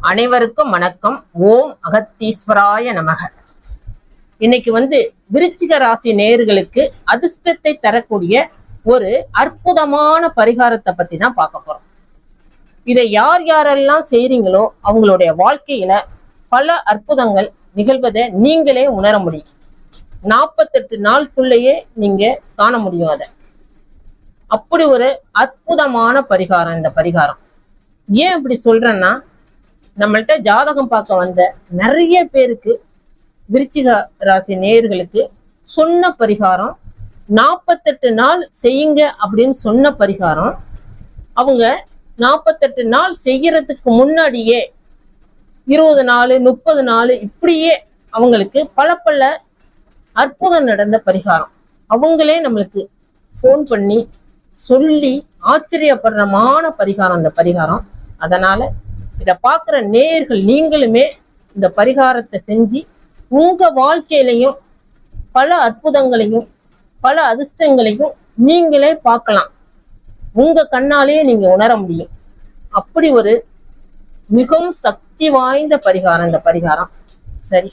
அனைவருக்கும் வணக்கம். ஓம் அகத்தீஸ்வராய நமக. இன்னைக்கு விருச்சிக ராசி நேயர்களுக்கு அதிர்ஷ்டத்தை தரக்கூடிய ஒரு அற்புதமான பரிகாரத்தை பத்தி தான் பார்க்க போறோம். இதை யார் யாரெல்லாம் செய்றீங்களோ அவங்களுடைய வாழ்க்கையில பல அற்புதங்கள் நிகழ்வதை நீங்களே உணர முடியும். 48 நாளுக்குள்ளேயே நீங்க காண முடியும். அதை அப்படி ஒரு அற்புதமான பரிகாரம் இந்த பரிகாரம். ஏன் இப்படி சொல்றேன்னா, நம்மள்ட்ட ஜாதகம் பார்க்க வந்த நிறைய பேருக்கு, விருச்சிக ராசி நேயர்களுக்கு சொன்ன பரிகாரம் 48 நாள் செய்யுங்க அப்படின்னு சொன்ன பரிகாரம், அவங்க 48 நாள் செய்யறதுக்கு முன்னாடியே 20 நாள் 30 நாள் இப்படியே அவங்களுக்கு பல அற்புதம் நடந்த பரிகாரம். அவங்களே நம்மளுக்கு ஃபோன் பண்ணி சொல்லி ஆச்சரியப்படுறமான பரிகாரம் இந்த பரிகாரம். அதனால இதை பார்க்குற நேயர்கள் நீங்களுமே இந்த பரிகாரத்தை செஞ்சு உங்க வாழ்க்கையிலையும் பல அற்புதங்களையும் பல அதிர்ஷ்டங்களையும் நீங்களே பார்க்கலாம். உங்க கண்ணாலேயே நீங்க உணர முடியும். அப்படி ஒரு மிகவும் சக்தி வாய்ந்த பரிகாரம் இந்த பரிகாரம். சரி,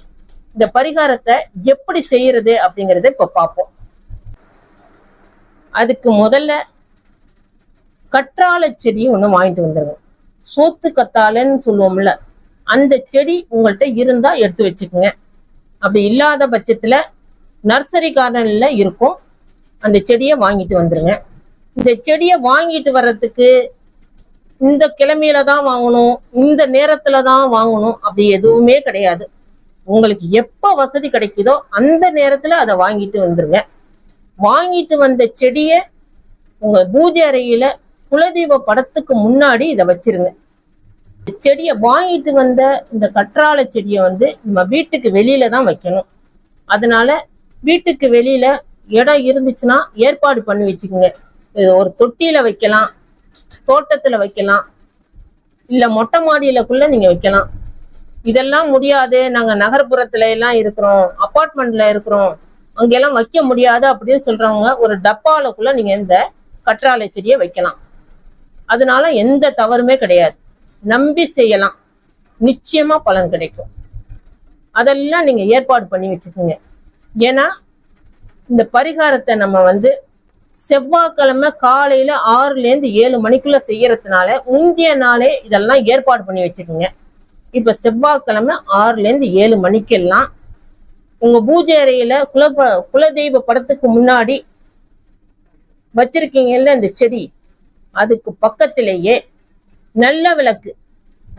இந்த பரிகாரத்தை எப்படி செய்யறது அப்படிங்கறத இப்ப பார்ப்போம். அதுக்கு முதல்ல கற்றாழை செடி ஒண்ணு வாங்கிட்டு வந்துருங்க. சோத்து கத்தாழைன்னு சொல்லுவோம்ல, அந்த செடி உங்கள்கிட்ட இருந்தா எடுத்து வச்சுக்கோங்க. அப்படி இல்லாத பட்சத்துல நர்சரி கார்டன்ல இருக்கும், அந்த செடியை வாங்கிட்டு வந்துருங்க. இந்த செடியை வாங்கிட்டு வர்றதுக்கு இந்த கிழமையில தான் வாங்கணும், இந்த நேரத்துல தான் வாங்கணும் அப்படி எதுவுமே கிடையாது. உங்களுக்கு எப்ப வசதி கிடைக்குதோ அந்த நேரத்துல அதை வாங்கிட்டு வந்துருங்க. வாங்கிட்டு வந்த செடியை உங்க பூஜை அறையில குலதெய்வ படத்துக்கு முன்னாடி இதை வச்சிருங்க. செடியை வாங்கிட்டு வந்த இந்த கற்றாழை செடியை நம்ம வீட்டுக்கு வெளியில தான் வைக்கணும். அதனால வீட்டுக்கு வெளியில இடம் இருந்துச்சுன்னா ஏற்பாடு பண்ணி வச்சுக்கோங்க. ஒரு தொட்டியில வைக்கலாம், தோட்டத்துல வைக்கலாம், இல்ல மொட்டை மாடியிலக்குள்ள நீங்க வைக்கலாம். இதெல்லாம் முடியாது, நாங்க நகர்ப்புறத்துல எல்லாம் இருக்கிறோம், அப்பார்ட்மெண்ட்ல இருக்கிறோம், அங்கெல்லாம் வைக்க முடியாது அப்படின்னு சொல்றவங்க ஒரு டப்பாலக்குள்ள நீங்க இந்த கற்றாழை செடியை வைக்கலாம். அதனால எந்த தவறுமே கிடையாது. நம்பி செய்யலாம், நிச்சயமா பலன் கிடைக்கும். அதெல்லாம் நீங்க ஏற்பாடு பண்ணி வச்சுக்கோங்க. ஏன்னா இந்த பரிகாரத்தை நம்ம செவ்வாய்க்கிழமை காலையில 6 to 7 மணிக்குள்ள செய்யறதுனால முந்தைய நாளே இதெல்லாம் ஏற்பாடு பண்ணி வச்சுக்கோங்க. இப்ப செவ்வாய்க்கிழமை 6 to 7 மணிக்கெல்லாம் உங்க பூஜை அறையில குலதெய்வ படத்துக்கு முன்னாடி வச்சிருக்கீங்கல்ல இந்த செடி, அதுக்கு பக்கத்திலேயே நல்ல விளக்கு,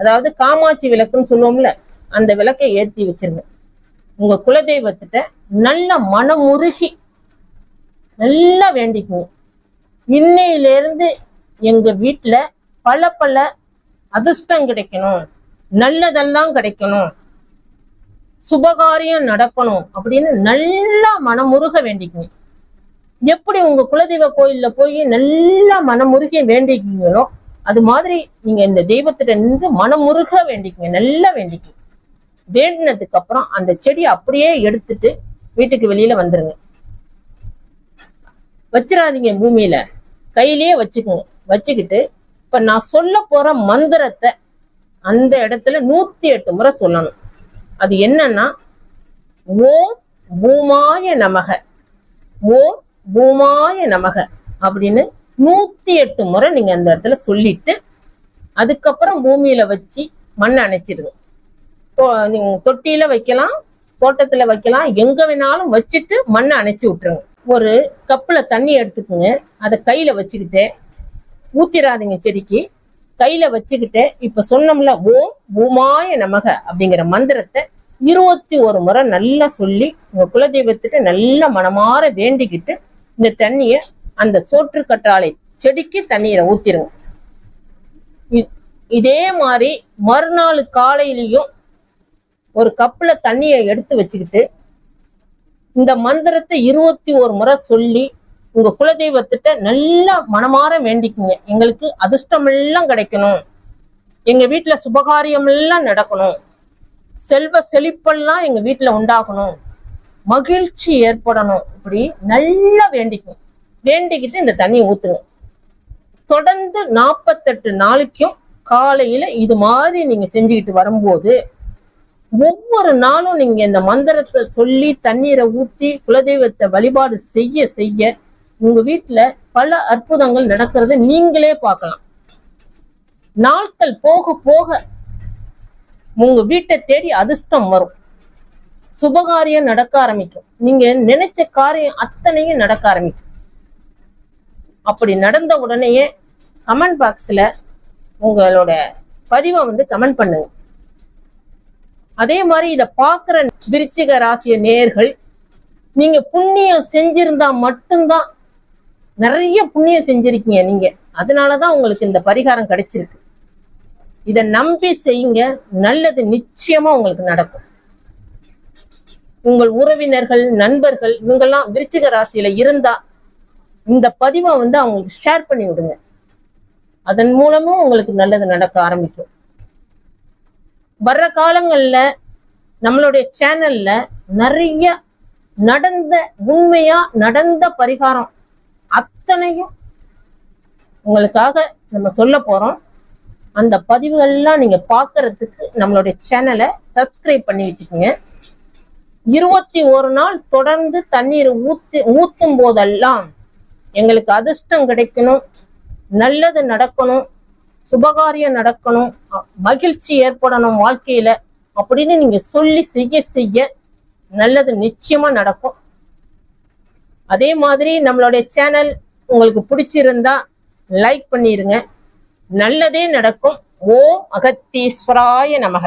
அதாவது காமாட்சி விளக்குன்னு சொல்லுவோம்ல, அந்த விளக்கை ஏற்றி வச்சிருங்க. உங்க குலதெய்வத்திட்ட நல்ல மனமுருகி நல்லா வேண்டிக்குங்க. இன்னையிலிருந்து எங்க வீட்டுல பல அதிர்ஷ்டம் கிடைக்கணும், நல்லதெல்லாம் கிடைக்கணும், சுபகாரியம் நடக்கணும் அப்படின்னு நல்லா மனமுருக வேண்டிக்குங்க. எப்படி உங்க குலதெய்வ கோயில்ல போய் நல்லா மனமுருக வேண்டிக்கீங்களோ அது மாதிரி நீங்க இந்த தெய்வத்திட்ட நின்று மனமுருக வேண்டிக்குங்க, நல்லா வேண்டிக்குங்க. வேண்டினதுக்கு அப்புறம் அந்த செடியை அப்படியே எடுத்துட்டு வீட்டுக்கு வெளியில வந்துருங்க. வச்சிடாதீங்க பூமியில, கையிலேயே வச்சுக்கோங்க. வச்சுக்கிட்டு இப்ப நான் சொல்ல போற மந்திரத்தை அந்த இடத்துல 108 முறை சொல்லணும். அது என்னன்னா, ஓம் பூமாய நமக, ஓம் பூமாய நமக அப்படின்னு 108 முறை நீங்க அந்த இடத்துல சொல்லிட்டு அதுக்கப்புறம் பூமியில வச்சு மண்ணை அணைச்சிடுங்க. நீங்க தொட்டியில வைக்கலாம், தோட்டத்துல வைக்கலாம், எங்க வேணாலும் வச்சுட்டு மண்ணை அணைச்சி விட்டுருங்க. ஒரு கப்புல தண்ணி எடுத்துக்குங்க. அதை கையில வச்சுக்கிட்டு ஊத்திராதீங்க செடிக்கு, கையில வச்சுக்கிட்டு இப்ப சொன்னோம்ல ஓம் பூமாய நமக அப்படிங்கிற மந்திரத்தை 21 முறை நல்லா சொல்லி உங்க குலதெய்வத்திட்ட நல்ல மனமாற வேண்டிக்கிட்டு இந்த தண்ணிய அந்த சோற்று கற்றாழை செடிக்கு தண்ணீரை ஊத்திருங்க. இதே மாதிரி மறுநாள் காலையிலையும் ஒரு கப்புல தண்ணியை எடுத்து வச்சுக்கிட்டு இந்த மந்திரத்தை 21 முறை சொல்லி உங்க குலதெய்வத்திட்ட நல்லா மனமாற வேண்டிக்குங்க. எங்களுக்கு அதிர்ஷ்டம் எல்லாம் கிடைக்கணும், எங்க வீட்டுல சுபகாரியம் எல்லாம் நடக்கணும், செல்வ செழிப்பெல்லாம் எங்க வீட்டுல உண்டாகணும், மகிழ்ச்சி ஏற்படணும், இப்படி நல்லா வேண்டிக்கும். வேண்டிக்கிட்டு இந்த தண்ணியை ஊத்துங்க. தொடர்ந்து 48 நாளைக்கும் காலையில இது மாதிரி நீங்க செஞ்சுக்கிட்டு வரும்போது ஒவ்வொரு நாளும் நீங்க இந்த மந்திரத்தை சொல்லி தண்ணீரை ஊத்தி குலதெய்வத்தை வழிபாடு செய்ய செய்ய உங்க வீட்டுல பல அற்புதங்கள் நடக்கிறது நீங்களே பார்க்கலாம். நாட்கள் போக போக உங்க வீட்டை தேடி அதிர்ஷ்டம் வரும், சுபகாரியம் நடக்க ஆரம்பிக்கும், நீங்க நினைச்ச காரியம் அத்தனையும் நடக்க ஆரம்பிக்கும். அப்படி நடந்த உடனேயே கமெண்ட் பாக்ஸ்ல உங்களோட பதிவை கமெண்ட் பண்ணுங்க. அதே மாதிரி இத பாக்குற விருச்சிக ராசிய நேயர்கள், நீங்க புண்ணியம் செஞ்சிருந்தா மட்டும்தான், நிறைய புண்ணியம் செஞ்சிருக்கீங்க நீங்க, அதனாலதான் உங்களுக்கு இந்த பரிகாரம் கிடைச்சிருக்கு. இத நம்பி செய்யுங்க, நல்லது நிச்சயமா உங்களுக்கு நடக்கும். உங்கள் உறவினர்கள் நண்பர்கள் இவங்கெல்லாம் விருச்சிக ராசியில இருந்தா இந்த பதிவை அவங்களுக்கு ஷேர் பண்ணி விடுங்க, அதன் மூலமும் உங்களுக்கு நல்லது நடக்க ஆரம்பிக்கும். வர்ற காலங்கள்ல நம்மளுடைய சேனல்ல நிறைய நடந்த உண்மையா நடந்த பரிகாரம் அத்தனையும் உங்களுக்காக நம்ம சொல்ல போறோம். அந்த பதிவுகள்லாம் நீங்க பாக்குறதுக்கு நம்மளுடைய சேனலை சப்ஸ்கிரைப் பண்ணி வச்சுக்கோங்க. 21 நாள் தொடர்ந்து தண்ணீர் ஊத்தும் போதெல்லாம் எங்களுக்கு அதிர்ஷ்டம் கிடைக்கணும், நல்லது நடக்கணும், சுபகாரியம் நடக்கணும், மகிழ்ச்சி ஏற்படணும் வாழ்க்கையில அப்படின்னு நீங்க சொல்லி செய்ய செய்ய நல்லது நிச்சயமா நடக்கும். அதே மாதிரி நம்மளுடைய சேனல் உங்களுக்கு பிடிச்சிருந்தா லைக் பண்ணிருங்க, நல்லதே நடக்கும். ஓம் அகத்தீஸ்வராய நமக.